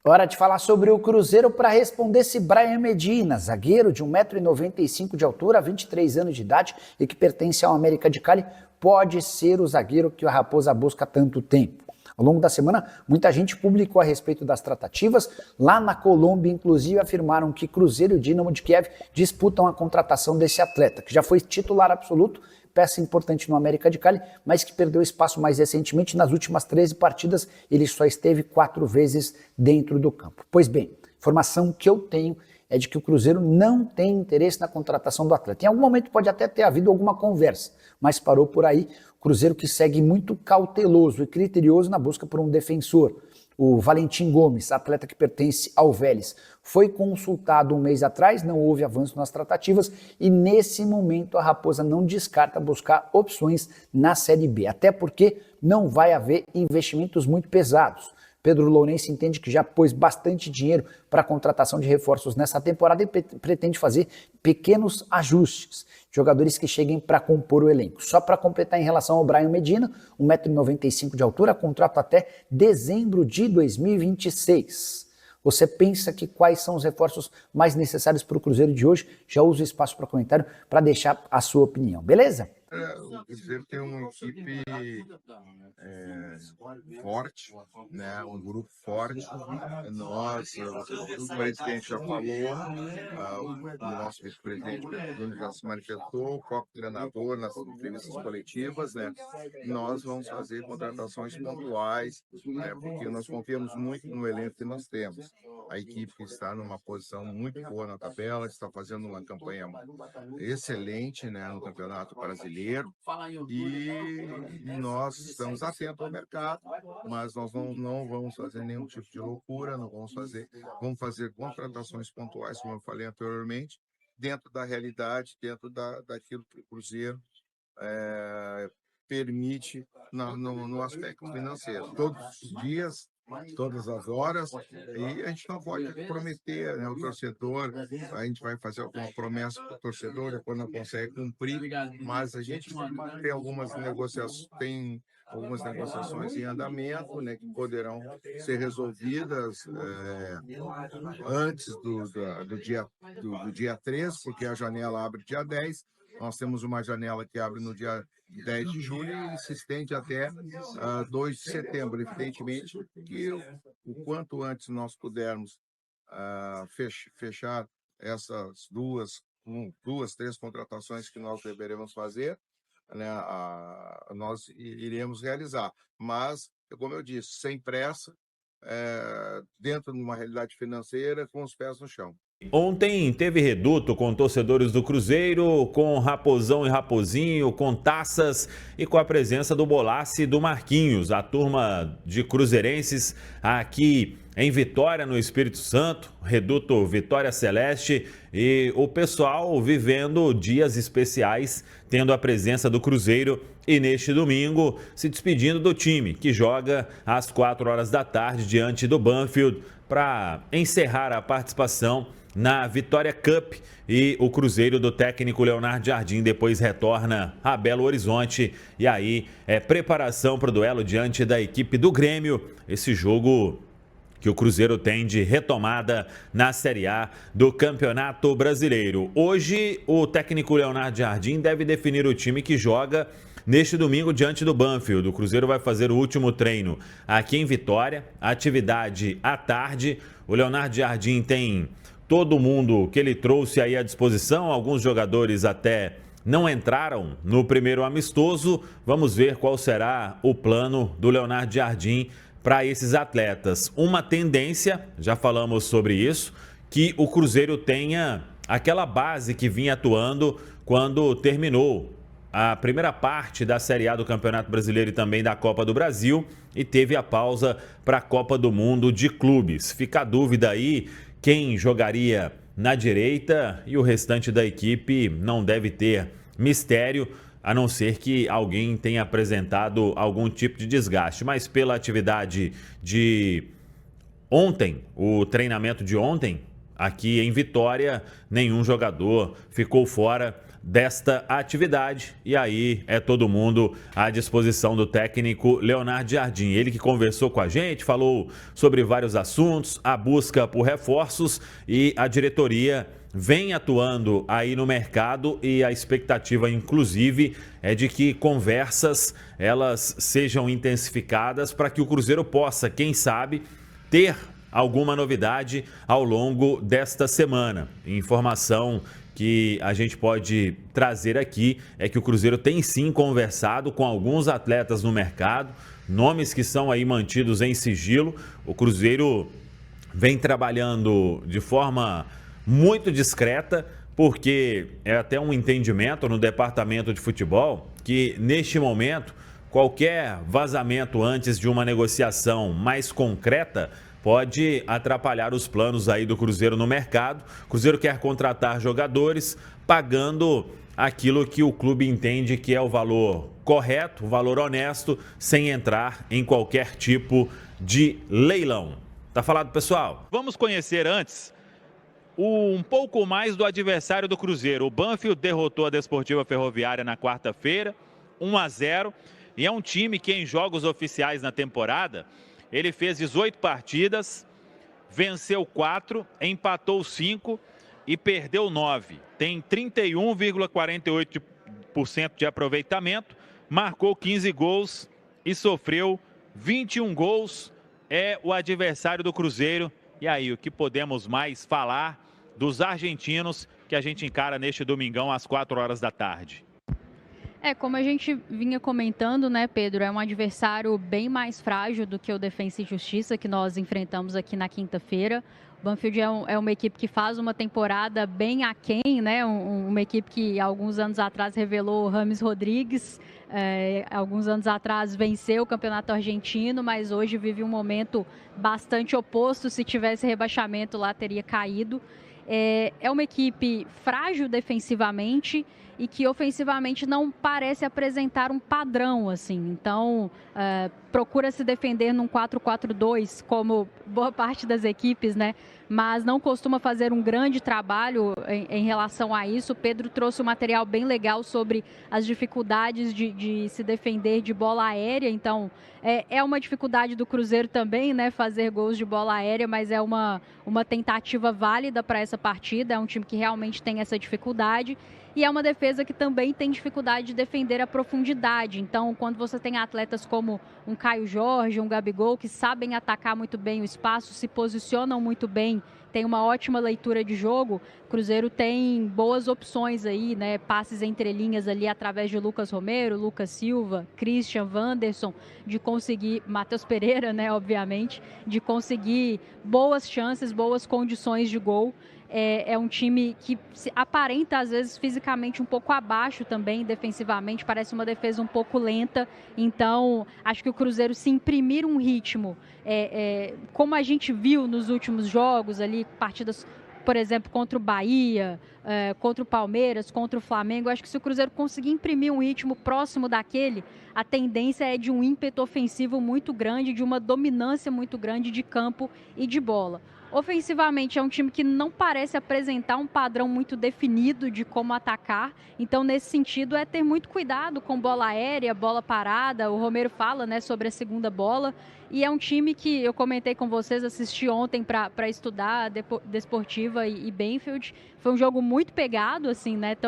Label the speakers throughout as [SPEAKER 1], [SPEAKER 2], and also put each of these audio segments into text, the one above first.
[SPEAKER 1] Hora de falar sobre o Cruzeiro para responder se Brian Medina, zagueiro de 1,95 m de altura, 23 anos de idade e que pertence ao América de Cali, pode ser o zagueiro que o Raposa busca há tanto tempo. Ao longo da semana, muita gente publicou a respeito das tratativas. Lá na Colômbia, inclusive, afirmaram que Cruzeiro e o Dínamo de Kiev disputam a contratação desse atleta, que já foi titular absoluto, peça importante no América de Cali, mas que perdeu espaço mais recentemente. Nas últimas 13 partidas, ele só esteve 4 vezes dentro do campo. Pois bem, informação que eu tenho é de que o Cruzeiro não tem interesse na contratação do atleta. Em algum momento pode até ter havido alguma conversa, mas parou por aí. O Cruzeiro que segue muito cauteloso e criterioso na busca por um defensor. O Valentim Gomes, atleta que pertence ao Vélez, foi consultado um mês atrás, não houve avanço nas tratativas e nesse momento a Raposa não descarta buscar opções na Série B, até porque não vai haver investimentos muito pesados. Pedro Lourenço entende que já pôs bastante dinheiro para a contratação de reforços nessa temporada e pretende fazer pequenos ajustes, jogadores que cheguem para compor o elenco. Só para completar em relação ao Brian Medina, 1,95 m de altura, contrato até dezembro de 2026. Você pensa que quais são os reforços mais necessários para o Cruzeiro de hoje? Já usa o espaço para comentário para deixar a sua opinião, beleza?
[SPEAKER 2] O Cruzeiro tem uma equipe forte, né? Um grupo forte. Nós, o presidente já falou, o nosso vice-presidente já se manifestou, o próprio treinador nas entrevistas coletivas, né? Nós vamos fazer contratações pontuais, né? Porque nós confiamos muito no elenco que nós temos. A equipe está numa posição muito boa na tabela, está fazendo uma campanha excelente, né, no Campeonato Brasileiro. E nós estamos atentos ao mercado, mas nós não vamos fazer nenhum tipo de loucura, vamos fazer contratações pontuais, como eu falei anteriormente, dentro da realidade, dentro daquilo que o Cruzeiro permite no aspecto financeiro. Todos os dias, todas as horas, e a gente não pode prometer, né, o torcedor, a gente vai fazer alguma promessa para o torcedor, depois não consegue cumprir, mas a gente tem algumas negociações em andamento, né, que poderão ser resolvidas antes do dia 3, porque a janela abre dia 10. Nós temos uma janela que abre no dia 10 de julho e se estende até 2 de setembro. Evidentemente que o quanto antes nós pudermos fechar essas duas, três contratações que nós deveremos fazer, né, nós iremos realizar. Mas, como eu disse, sem pressa, dentro de uma realidade financeira, com os pés no chão.
[SPEAKER 3] Ontem teve reduto com torcedores do Cruzeiro, com Raposão e Raposinho, com taças e com a presença do Bolassi e do Marquinhos, a turma de cruzeirenses aqui em Vitória, no Espírito Santo, reduto Vitória Celeste, e o pessoal vivendo dias especiais, tendo a presença do Cruzeiro e neste domingo se despedindo do time, que joga às 4 horas da tarde diante do Banfield para encerrar a participação na Vitória Cup, e o Cruzeiro do técnico Leonardo Jardim depois retorna a Belo Horizonte e aí é preparação para o duelo diante da equipe do Grêmio, esse jogo que o Cruzeiro tem de retomada na Série A do Campeonato Brasileiro. Hoje o técnico Leonardo Jardim deve definir o time que joga neste domingo diante do Banfield. O Cruzeiro vai fazer o último treino aqui em Vitória, atividade à tarde. O Leonardo Jardim tem todo mundo que ele trouxe aí à disposição, alguns jogadores até não entraram no primeiro amistoso. Vamos ver qual será o plano do Leonardo Jardim para esses atletas. Uma tendência, já falamos sobre isso, que o Cruzeiro tenha aquela base que vinha atuando quando terminou a primeira parte da Série A do Campeonato Brasileiro e também da Copa do Brasil e teve a pausa para a Copa do Mundo de Clubes. Fica a dúvida aí quem jogaria na direita, e o restante da equipe não deve ter mistério, a não ser que alguém tenha apresentado algum tipo de desgaste. Mas pela atividade de ontem, o treinamento de ontem, aqui em Vitória, nenhum jogador ficou fora desta atividade. E aí é todo mundo à disposição do técnico Leonardo Jardim. Ele que conversou com a gente, falou sobre vários assuntos, a busca por reforços, e a diretoria vem atuando aí no mercado, e a expectativa, inclusive, é de que conversas elas sejam intensificadas para que o Cruzeiro possa, quem sabe, ter alguma novidade ao longo desta semana. Informação que a gente pode trazer aqui é que o Cruzeiro tem sim conversado com alguns atletas no mercado, nomes que são aí mantidos em sigilo. O Cruzeiro vem trabalhando de forma muito discreta, porque é até um entendimento no departamento de futebol que, neste momento, qualquer vazamento antes de uma negociação mais concreta pode atrapalhar os planos aí do Cruzeiro no mercado. O Cruzeiro quer contratar jogadores pagando aquilo que o clube entende que é o valor correto, o valor honesto, sem entrar em qualquer tipo de leilão. Tá falado, pessoal?
[SPEAKER 4] Vamos conhecer antes um pouco mais do adversário do Cruzeiro. O Banfield derrotou a Desportiva Ferroviária na quarta-feira, 1-0, e é um time que em jogos oficiais na temporada, ele fez 18 partidas, venceu 4, empatou 5 e perdeu 9. Tem 31,48% de aproveitamento, marcou 15 gols e sofreu 21 gols. É o adversário do Cruzeiro. E aí, o que podemos mais falar dos argentinos que a gente encara neste domingão às 4 horas da tarde?
[SPEAKER 5] Como a gente vinha comentando, né, Pedro, é um adversário bem mais frágil do que o Defensa e Justiça que nós enfrentamos aqui na quinta-feira. O Banfield é uma equipe que faz uma temporada bem aquém, né? Uma equipe que alguns anos atrás revelou o Rames Rodrigues, alguns anos atrás venceu o Campeonato Argentino, mas hoje vive um momento bastante oposto. Se tivesse rebaixamento lá, teria caído. É uma equipe frágil defensivamente e que ofensivamente não parece apresentar um padrão, assim. Então, procura se defender num 4-4-2, como boa parte das equipes, né? Mas não costuma fazer um grande trabalho em relação a isso. O Pedro trouxe um material bem legal sobre as dificuldades de se defender de bola aérea. Então, é uma dificuldade do Cruzeiro também, né? Fazer gols de bola aérea, mas é uma tentativa válida para essa partida. É um time que realmente tem essa dificuldade. E é uma defesa que também tem dificuldade de defender a profundidade. Então, quando você tem atletas como um Caio Jorge, um Gabigol, que sabem atacar muito bem o espaço, se posicionam muito bem, tem uma ótima leitura de jogo, o Cruzeiro tem boas opções aí, né? Passes entre linhas ali através de Lucas Romero, Lucas Silva, Christian, Wanderson, de conseguir, Matheus Pereira, né, obviamente, de conseguir boas chances, boas condições de gol. É um time que aparenta, às vezes, fisicamente um pouco abaixo também, defensivamente, parece uma defesa um pouco lenta. Então, acho que o Cruzeiro, se imprimir um ritmo, como a gente viu nos últimos jogos ali, partidas, por exemplo, contra o Bahia, contra o Palmeiras, contra o Flamengo, acho que se o Cruzeiro conseguir imprimir um ritmo próximo daquele, a tendência é de um ímpeto ofensivo muito grande, de uma dominância muito grande de campo e de bola. Ofensivamente, é um time que não parece apresentar um padrão muito definido de como atacar. Então, nesse sentido, é ter muito cuidado com bola aérea, bola parada. O Romero fala, né, sobre a segunda bola. E é um time que eu comentei com vocês, assisti ontem para estudar Desportiva e Banfield. Foi um jogo muito pegado, assim, né?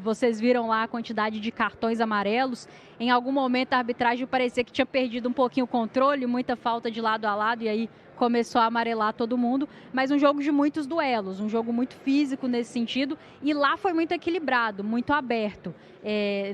[SPEAKER 5] Vocês viram lá a quantidade de cartões amarelos. Em algum momento, a arbitragem parecia que tinha perdido um pouquinho o controle, muita falta de lado a lado, e aí começou a amarelar todo mundo, mas um jogo de muitos duelos, um jogo muito físico nesse sentido, e lá foi muito equilibrado, muito aberto.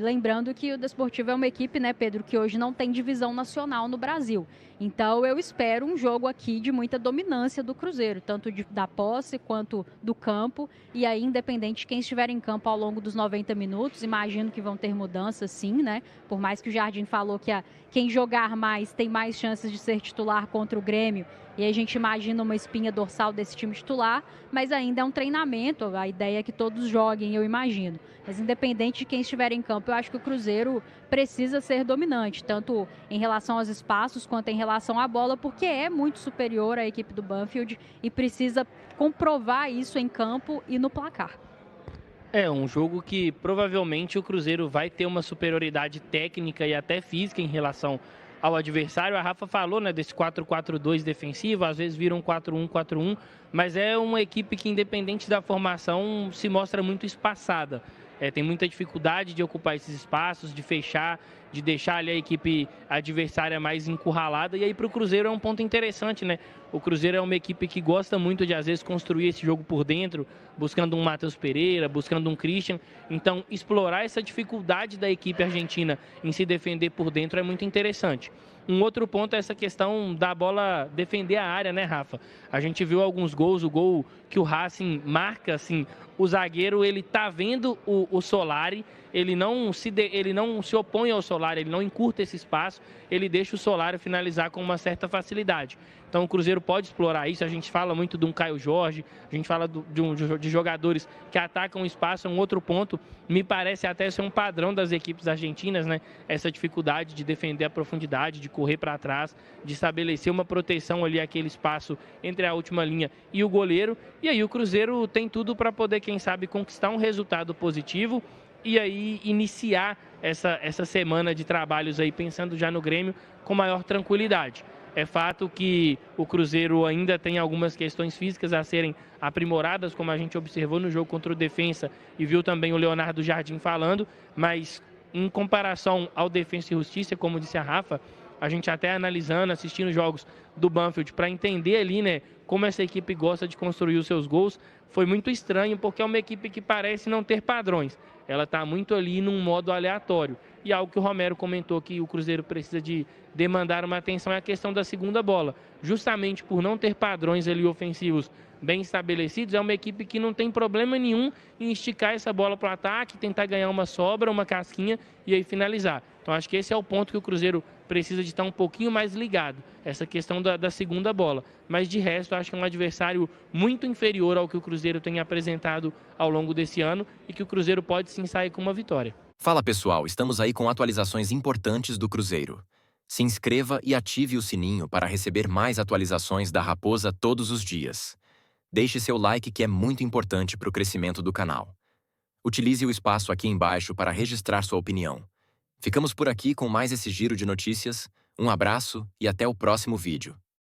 [SPEAKER 5] Lembrando que o Desportivo é uma equipe, né, Pedro, que hoje não tem divisão nacional no Brasil. Então eu espero um jogo aqui de muita dominância do Cruzeiro, tanto da posse quanto do campo, e aí independente de quem estiver em campo ao longo dos 90 minutos, imagino que vão ter mudanças sim, né? Por mais que o Jardim falou que quem jogar mais tem mais chances de ser titular contra o Grêmio, e a gente imagina uma espinha dorsal desse time titular, mas ainda é um treinamento, a ideia é que todos joguem, eu imagino. Mas independente de quem estiver em campo, eu acho que o Cruzeiro precisa ser dominante, tanto em relação aos espaços quanto em relação à bola, porque é muito superior à equipe do Banfield e precisa comprovar isso em campo e no placar.
[SPEAKER 6] É um jogo que provavelmente o Cruzeiro vai ter uma superioridade técnica e até física em relação ao adversário. A Rafa falou, né, desse 4-4-2 defensivo, às vezes vira um 4-1-4-1, mas é uma equipe que, independente da formação, se mostra muito espaçada. Tem muita dificuldade de ocupar esses espaços, de fechar, de deixar ali a equipe adversária mais encurralada. E aí para o Cruzeiro é um ponto interessante, né? O Cruzeiro é uma equipe que gosta muito de, às vezes, construir esse jogo por dentro, buscando um Matheus Pereira, buscando um Christian. Então, explorar essa dificuldade da equipe argentina em se defender por dentro é muito interessante. Um outro ponto é essa questão da bola defender a área, né, Rafa? A gente viu alguns gols, o gol que o Racing marca, assim, o zagueiro, ele tá vendo o Solari, ele não se opõe ao Solari, ele não encurta esse espaço, ele deixa o Solari finalizar com uma certa facilidade. Então o Cruzeiro pode explorar isso, a gente fala muito de um Caio Jorge, a gente fala de jogadores que atacam o espaço, é um outro ponto, me parece até ser um padrão das equipes argentinas, né? Essa dificuldade de defender a profundidade, de correr para trás, de estabelecer uma proteção ali, aquele espaço entre a última linha e o goleiro. E aí o Cruzeiro tem tudo para poder, quem sabe, conquistar um resultado positivo e aí iniciar essa semana de trabalhos aí, pensando já no Grêmio, com maior tranquilidade. É fato que o Cruzeiro ainda tem algumas questões físicas a serem aprimoradas, como a gente observou no jogo contra o Defensa e viu também o Leonardo Jardim falando, mas em comparação ao Defensa e Justiça, como disse a Rafa, a gente até analisando, assistindo jogos do Banfield para entender ali, né, como essa equipe gosta de construir os seus gols, foi muito estranho, porque é uma equipe que parece não ter padrões. Ela está muito ali num modo aleatório. E algo que o Romero comentou que o Cruzeiro precisa de demandar uma atenção é a questão da segunda bola. Justamente por não ter padrões ali ofensivos bem estabelecidos, é uma equipe que não tem problema nenhum em esticar essa bola para o ataque, tentar ganhar uma sobra, uma casquinha e aí finalizar. Então acho que esse é o ponto que o Cruzeiro precisa de estar um pouquinho mais ligado, essa questão da segunda bola. Mas de resto, acho que é um adversário muito inferior ao que o Cruzeiro tem apresentado ao longo desse ano e que o Cruzeiro pode sim sair com uma vitória.
[SPEAKER 7] Fala pessoal, estamos aí com atualizações importantes do Cruzeiro. Se inscreva e ative o sininho para receber mais atualizações da Raposa todos os dias. Deixe seu like que é muito importante para o crescimento do canal. Utilize o espaço aqui embaixo para registrar sua opinião. Ficamos por aqui com mais esse giro de notícias. Um abraço e até o próximo vídeo.